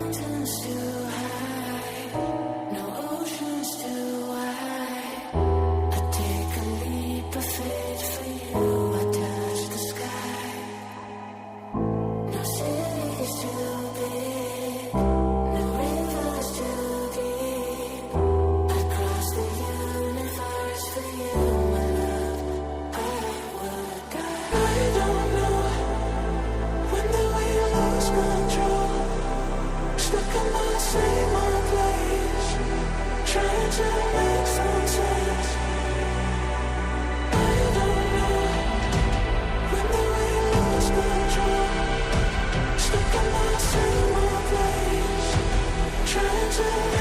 Mountains too high, no oceans too wide. I take a leap of faith for you. I touch the sky. No city's too big, no river's too deep. I cross the universe for you, my love. I would die. I don't know when do we lose control. Stuck in the same old place, trying to make some sense. I don't know when do we lose control. Stuck in the same old place, trying to